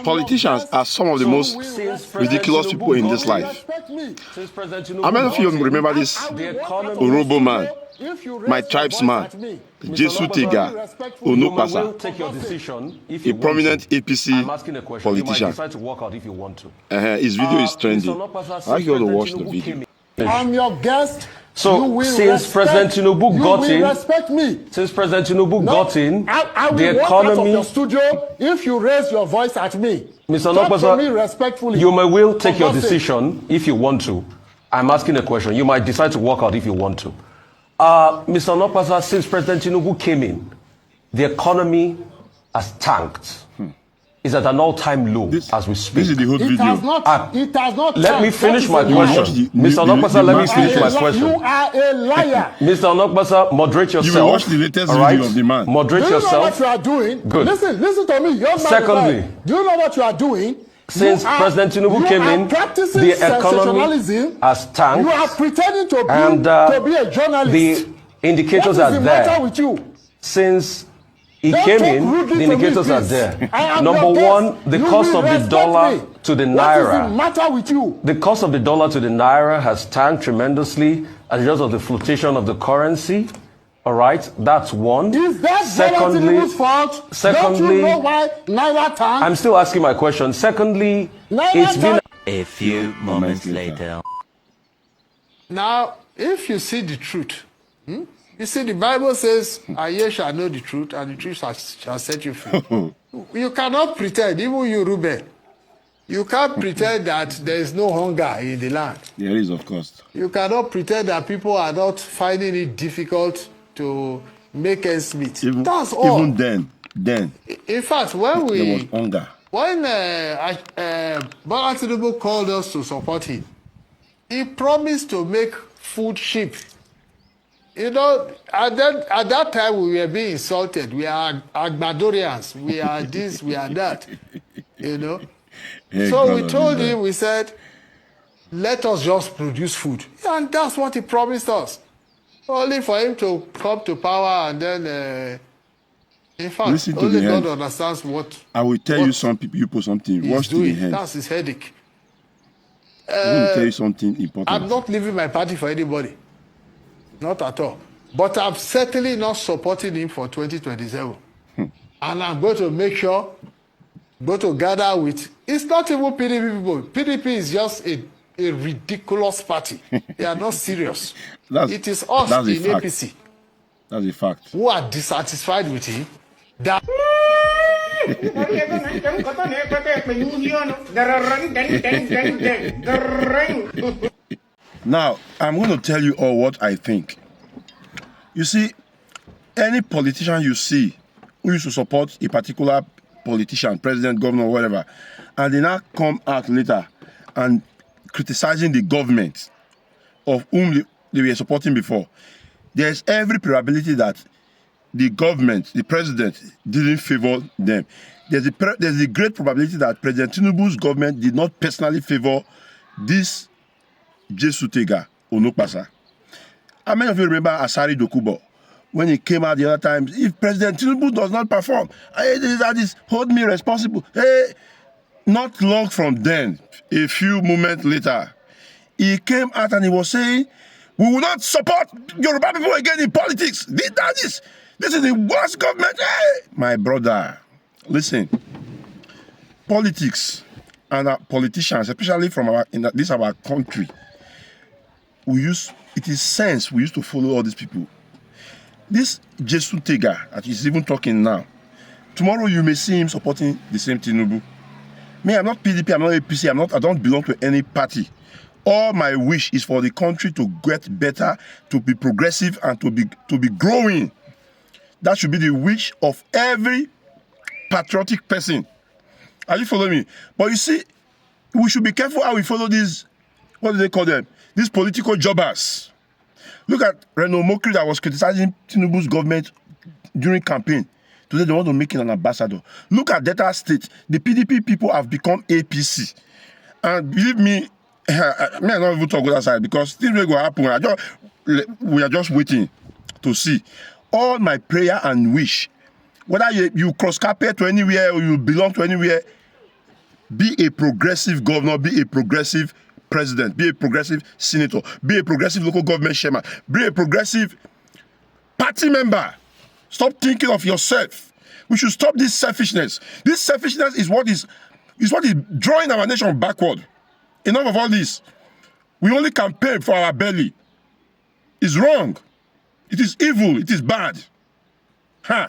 Politicians are some of the most ridiculous people in this life. How many of you remember this Orobo man, my tribesman, Jesutegha Onokpasa, a prominent APC politician? His video is trending. I like you all to watch the video. I'm your guest. So since President Tinubu got in, the economy. Your studio, if you raise your voice at me, Mr. Onokpasa, respectfully. You may will take your decision if you want to. I'm asking a question. You might decide to walk out if you want to. Mr. Onokpasa, since President Tinubu came in, the economy has tanked. Is at an all-time low as we speak. This is the whole video. It has not. Let me finish my question. Mr. Onokpasa, let me finish my question. You are a liar. Mr. Onokpasa, moderate yourself. You will watch the latest video of the man. Moderate yourself. Do you know what you are doing? Good. Listen to me. You're Secondly, do you know what you are doing? Since President Tinubu came in, the economy has tanked. You are pretending to be a journalist. The indicators are there. With you? Since he came in, the indicators are there. Number one, the cost of the dollar to the naira. What does it matter with you? The cost of the dollar to the naira has tanked tremendously as a result of the fluctuation of the currency. All right, that's one. Is that Tinubu's fault? Don't you know why naira tanked? I'm still asking my question. Secondly, it's been a few moments later. Now, if you see the truth, you see, the Bible says, "And ye shall know the truth, and the truth shall set you free." You cannot pretend, even you, Ruben. You can't pretend that there is no hunger in the land. There is, of course. You cannot pretend that people are not finding it difficult to make ends meet. That's all. Even then. In fact, when there was hunger. When Bola Tinubu called us to support him, he promised to make food cheap. You know, at that time we were being insulted. We are Agbadorians. We are this, we are that. You know? So we told him, we said, let us just produce food. And that's what he promised us. Only for him to come to power and then, in fact, only God understands what. I will tell you some people, you put something. Watch to the end. That's his headache. I will tell you something important. I'm not leaving my party for anybody. Not at all. But I'm certainly not supporting him for 2027. And I'm going to make sure, going to gather with, it's not even PDP people. PDP is just a ridiculous party. They are not serious. It is us in APC. That's a fact. Who are dissatisfied with him. That Now, I'm going to tell you all what I think. You see, any politician you see who used to support a particular politician, president, governor, whatever, and they now come out later and criticizing the government of whom they were supporting before, there's every probability that the government, the president, didn't favor them. There's a great probability that President Tinubu's government did not personally favor this Jesutegha Onokpasa. How many of you remember Asari Dokubo when he came out the other times? If President Tinubu does not perform, that is hold me responsible. Hey, not long from then, a few moments later, he came out and he was saying, "We will not support Yoruba people again in politics. This is the worst government." Hey, my brother, listen. Politics and politicians, especially from our country, it is sense we used to follow all these people. This Jesutegha that is even talking now, tomorrow you may see him supporting the same Tinubu. Me, I'm not PDP, I'm not APC, I don't belong to any party. All my wish is for the country to get better, to be progressive, and to be growing. That should be the wish of every patriotic person. Are you following me? But you see, we should be careful how we follow these, what do they call them? These political jobbers. Look at Reno Mokri that was criticizing Tinubu's government during campaign. Today they want to make him an ambassador. Look at Delta State. The PDP people have become APC. And believe me, I may not even talk on that side because things will happen. We are just waiting to see. All my prayer and wish, whether you cross carpet to anywhere or you belong to anywhere, Be a progressive governor, be a progressive president, be a progressive senator, be a progressive local government chairman, be a progressive party member. Stop thinking of yourself. We should stop this selfishness. This selfishness is what is drawing our nation backward. Enough of all this. We only campaign for our belly. It's wrong. It is evil. It is bad. Huh.